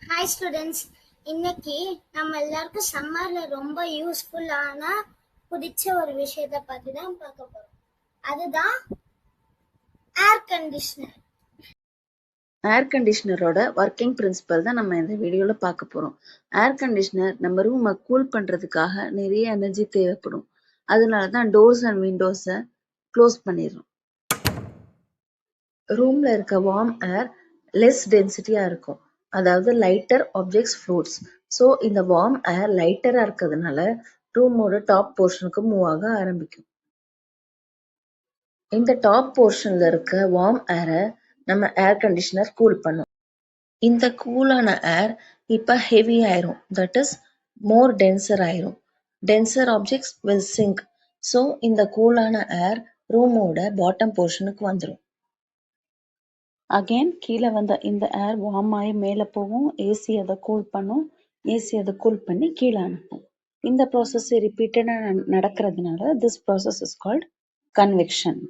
Hi students, இன்னைக்கு நம்ம எல்லாருக்கும் சம்மர்ல ரொம்ப யூஸ்ஃபுல்லான பிடிச்ச ஒரு விஷயத்தை பத்தி தான் பார்க்க போறோம். அதுதான் ஏர் கண்டிஷனர். ஏர் கண்டிஷனரோட ஒர்க்கிங் பிரின்சிபல் தான் நம்ம இந்த வீடியோல பார்க்க போறோம். ஏர் கண்டிஷனர் நம்ம ரூமை கூல் பண்றதுக்காக நிறைய எனர்ஜி தேவைப்படும். அதனால தான் டோர்ஸ் அண்ட் விண்டோஸை க்ளோஸ் பண்ணிடுறோம். ரூம்ல இருக்க வார்ம் ஏர் லெஸ் டென்சிட்டியா இருக்கும், அதாவது லைட்டர் ஆப்ஜெக்ட்ஸ் ஃப்ளோட்ஸ். ஸோ இந்த வார்ம் ஏர் லைட்டரா இருக்கிறதுனால ரூமோட டாப் போர்ஷனுக்கு மூவ் ஆக ஆரம்பிக்கும். இந்த டாப் போர்ஷன்ல இருக்க வார்ம் ஏரை நம்ம ஏர் கண்டிஷனர் கூல் பண்ணும். இந்த கூலான ஏர் இப்ப ஹெவி ஆயிரும், தட் இஸ் மோர் டென்சர் ஆயிரும். Denser objects will sink. So இந்த கூலான ஏர் ரூமோட பாட்டம் போர்ஷனுக்கு வந்துடும். அகெயின் கீழே வந்த இந்த ஏர் வார்ம் ஆகி மேலே போகும், ஏசி அதை கூல் பண்ணும், ஏசி அதை கூல் பண்ணி கீழே அனுப்பும். இந்த ப்ராசஸ் ரிப்பீட்டடாக நடக்கிறதுனால this process is called convection.